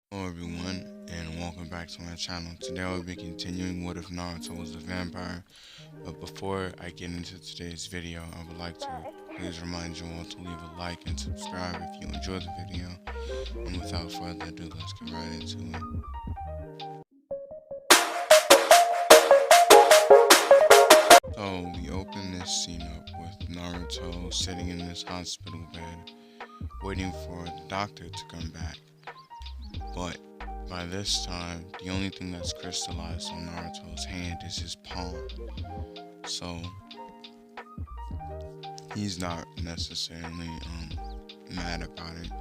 Hello everyone, and welcome back to my channel. Today I'll be continuing What If Naruto Was a Vampire. But before I get into today's video, I would like to please remind you all to leave a like and subscribe if you enjoyed the video. And without further ado, let's get right into it. So we open this scene up with Naruto sitting in this hospital bed, waiting for the doctor to come back. But by this time, the only thing that's crystallized on Naruto's hand is his palm. So he's not necessarily mad about it.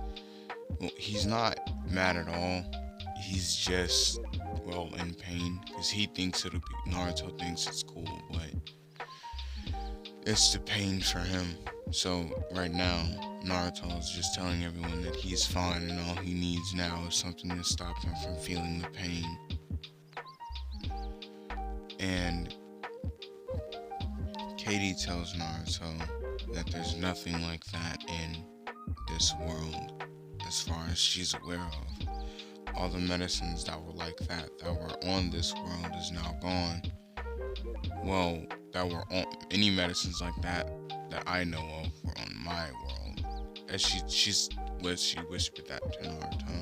Well, he's not mad at all. He's just in pain because he thinks Naruto thinks it's cool, but it's the pain for him. So right now, Naruto is just telling everyone that he's fine and all he needs now is something to stop him from feeling the pain. And Katie tells Naruto that there's nothing like that in this world as far as she's aware of. All the medicines that were like that were on this world is now gone. Well, that were on any medicines like that I know of were on my world. As she whispered that to Naruto.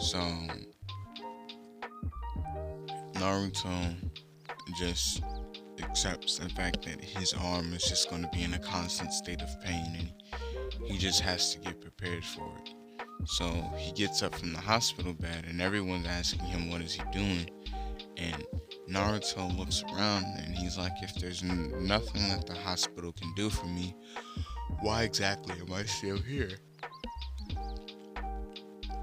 So Naruto just accepts the fact that his arm is just going to be in a constant state of pain and he just has to get prepared for it. So he gets up from the hospital bed and everyone's asking him what is he doing, and Naruto looks around and he's like, if there's nothing that the hospital can do for me, why exactly am I still here?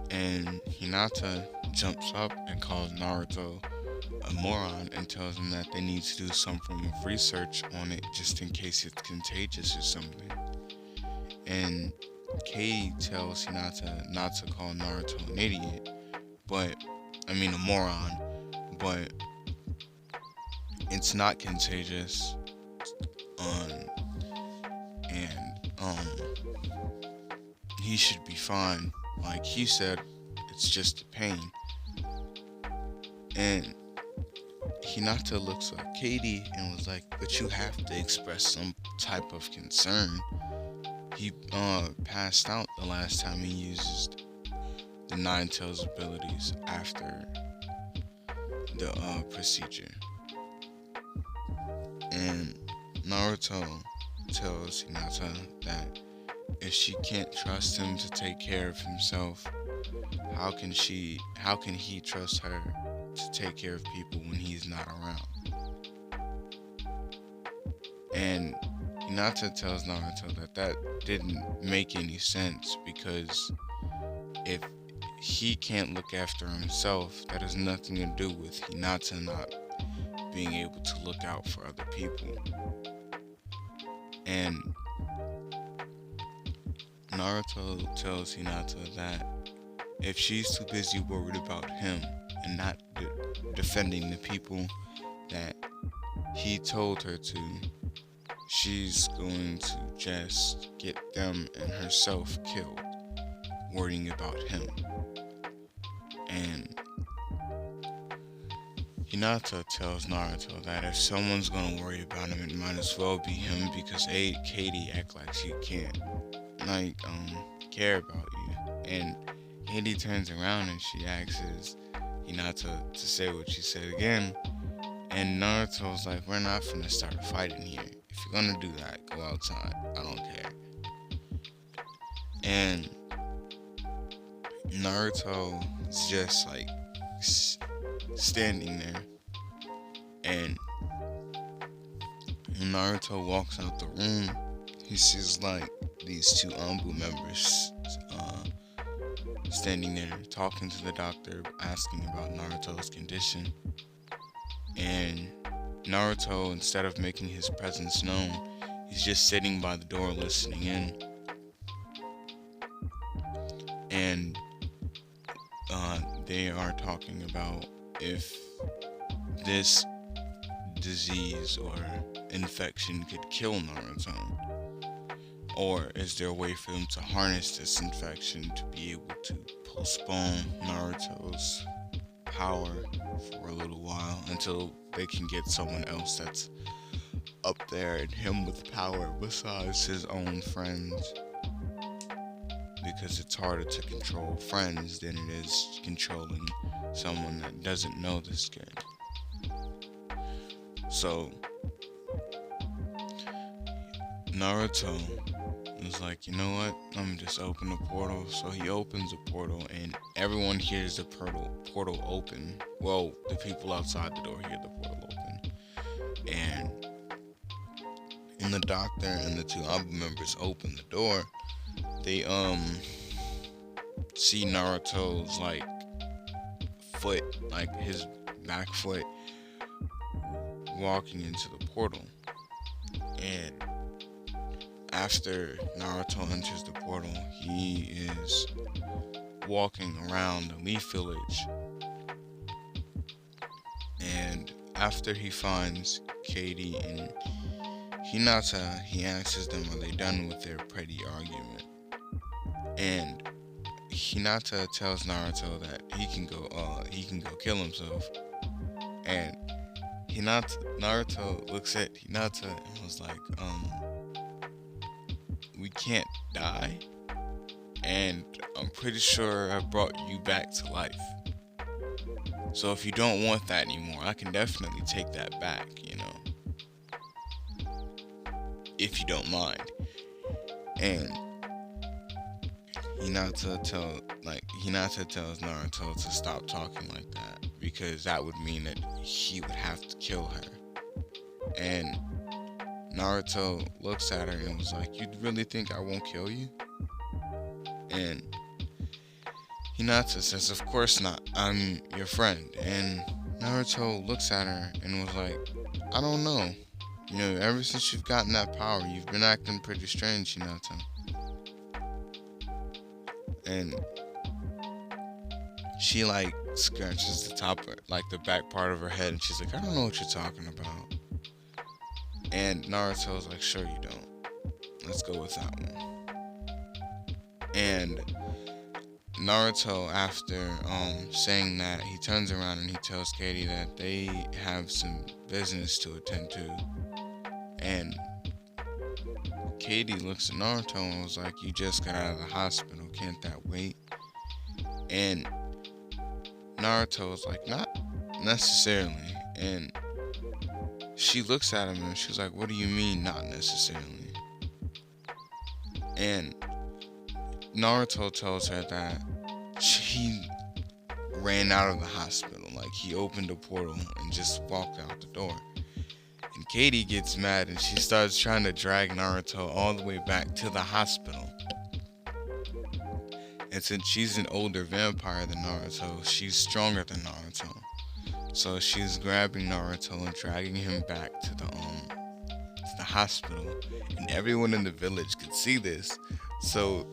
And Hinata jumps up and calls Naruto a moron and tells him that they need to do some form of research on it just in case it's contagious or something. And Kei tells Hinata not to call Naruto an idiot, a moron, but it's not contagious. He should be fine. Like he said, it's just a pain. And Hinata looks at Katie and was like, but you have to express some type of concern. He passed out the last time he used the Nine Tails abilities after the procedure. And Naruto tells Hinata that if she can't trust him to take care of himself, how can he trust her to take care of people when he's not around? And Hinata tells Naruto that didn't make any sense, because if he can't look after himself, that has nothing to do with Hinata not being able to look out for other people. And Naruto tells Hinata that if she's too busy worried about him and not defending the people that he told her to, she's going to just get them and herself killed, worrying about him. And Hinata tells Naruto that if someone's gonna worry about him, it might as well be him, because Katie act like she can't care about you. And Katie turns around and she asks Hinata to say what she said again. And Naruto's like, we're not finna start a fight in here. If you're gonna do that, go outside. I don't care. And Naruto is just like standing there. And when Naruto walks out the room, he sees like these two Anbu members standing there talking to the doctor, asking about Naruto's condition. And Naruto, instead of making his presence known, he's just sitting by the door listening in. And they are talking about if this disease or infection could kill Naruto. Or is there a way for them to harness this infection to be able to postpone Naruto's power for a little while until they can get someone else that's up there and him with power besides his own friends? Because it's harder to control friends than it is controlling someone that doesn't know this kid. So Naruto was like, you know what? I'm gonna just open a portal. So he opens a portal, and everyone hears the portal open. Well, the people outside the door hear the portal open, and the doctor and the two ABBA members open the door. They see Naruto's like foot, like his back foot, walking into the portal, and after Naruto enters the portal, he is walking around the Leaf Village, and after he finds Katie and Hinata, he asks them, are they done with their petty argument? And Hinata tells Naruto that he can go kill himself, and Naruto looks at Hinata and was like, we can't die, and I'm pretty sure I brought you back to life. So if you don't want that anymore, I can definitely take that back, if you don't mind. And Hinata tells Naruto to stop talking like that, because that would mean that he would have to kill her. And Naruto looks at her and was like, you really think I won't kill you? And Hinata says, of course not, I'm your friend. And Naruto looks at her and was like, I don't know. Ever since you've gotten that power, you've been acting pretty strange, Hinata. And she scratches the back part of her head, and she's like, I don't know what you're talking about. And Naruto's like, sure you don't. Let's go with that one. And Naruto, after saying that, he turns around and he tells Katie that they have some business to attend to. And Katie looks at Naruto and was like, you just got out of the hospital, can't that wait? And Naruto was like, not necessarily. And she looks at him and she's like, what do you mean, not necessarily? And Naruto tells her that he ran out of the hospital. Like, he opened a portal and just walked out the door. And Katie gets mad and she starts trying to drag Naruto all the way back to the hospital. And since she's an older vampire than Naruto, she's stronger than Naruto. So she's grabbing Naruto and dragging him back to the hospital, and everyone in the village could see this. So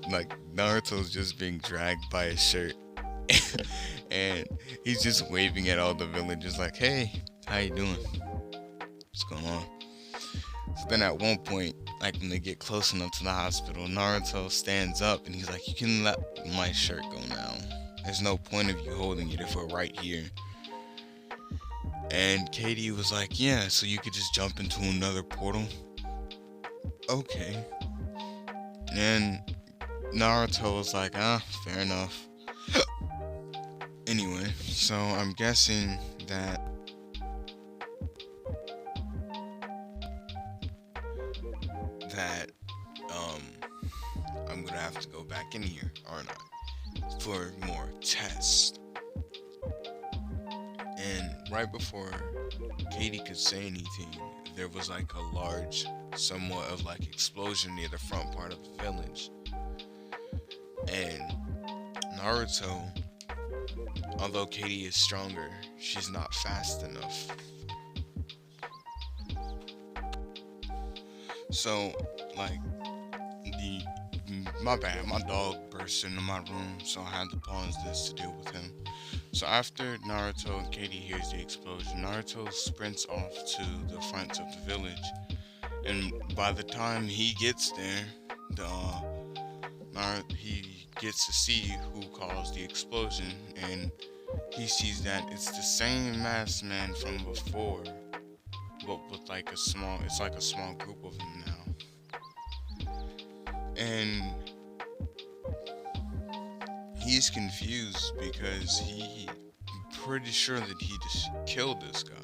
Naruto's just being dragged by his shirt, and he's just waving at all the villagers like, "Hey, how you doing? What's going on?" So then at one point, when they get close enough to the hospital, Naruto stands up and he's like, "You can let my shirt go now. There's no point of you holding it if we're right here." And Katie was like, yeah, so you could just jump into another portal? Okay. And Naruto was like, fair enough. Anyway, so I'm guessing that I'm gonna have to go back in here, aren't I? For more tests. And right before Katie could say anything, there was a large, somewhat of explosion near the front part of the village. And Naruto, although Katie is stronger, she's not fast enough. So, my bad, my dog burst into my room, so I had to pause this to deal with him. So after Naruto and Katie hears the explosion, Naruto sprints off to the front of the village, and by the time he gets there, the he gets to see who caused the explosion, and he sees that it's the same masked man from before, but with like it's like a small group of them now. And he's confused because he pretty sure that he just killed this guy.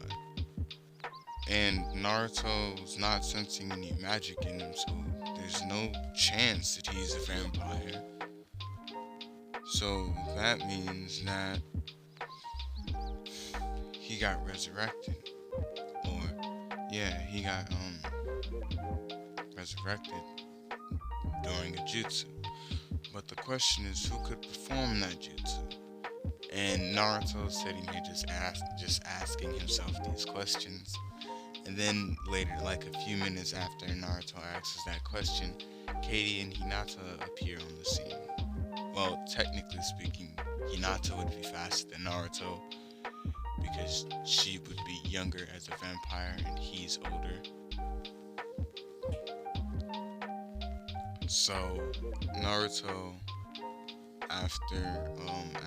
And Naruto's not sensing any magic in him, so there's no chance that he's a vampire. So that means that he got resurrected. Or yeah, he got resurrected during a jutsu. But the question is, who could perform that jutsu? And Naruto said he may just asking himself these questions. And then later, like a few minutes after Naruto asks that question, Katie and Hinata appear on the scene. Well, technically speaking, Hinata would be faster than Naruto because she would be younger as a vampire and he's older. So Naruto, after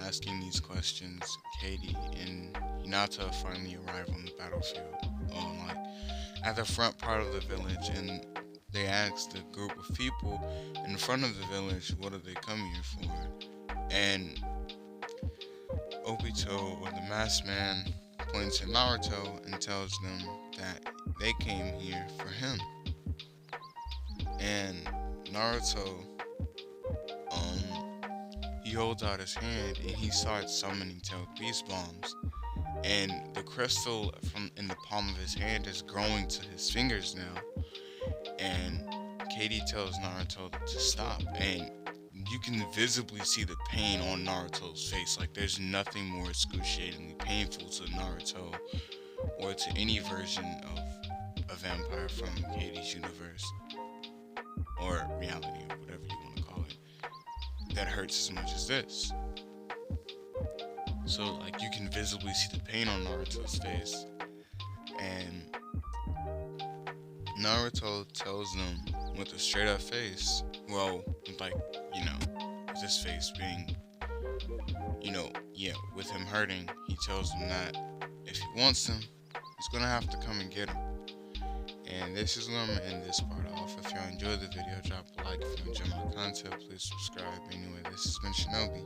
asking these questions, Katie and Hinata finally arrive on the battlefield, like at the front part of the village, and they ask the group of people in front of the village, what do they come here for? And Obito, or the masked man, points at Naruto and tells them that they came here for him. And Naruto, he holds out his hand and he starts summoning 12 beast bombs. And the crystal from in the palm of his hand is growing to his fingers now. And Katie tells Naruto to stop, and you can visibly see the pain on Naruto's face. Like, there's nothing more excruciatingly painful to Naruto or to any version of a vampire from Katie's universe or reality, or whatever you want to call it, that hurts as much as this. So, like, you can visibly see the pain on Naruto's face, and Naruto tells them with a straight up face, well, like, with his face being, with him hurting, he tells them that if he wants them, he's gonna have to come and get him. And this is where I'm gonna end this part off. If y'all enjoyed the video, drop a like. If you enjoy my content, please subscribe. Anyway, this has been Shinobi.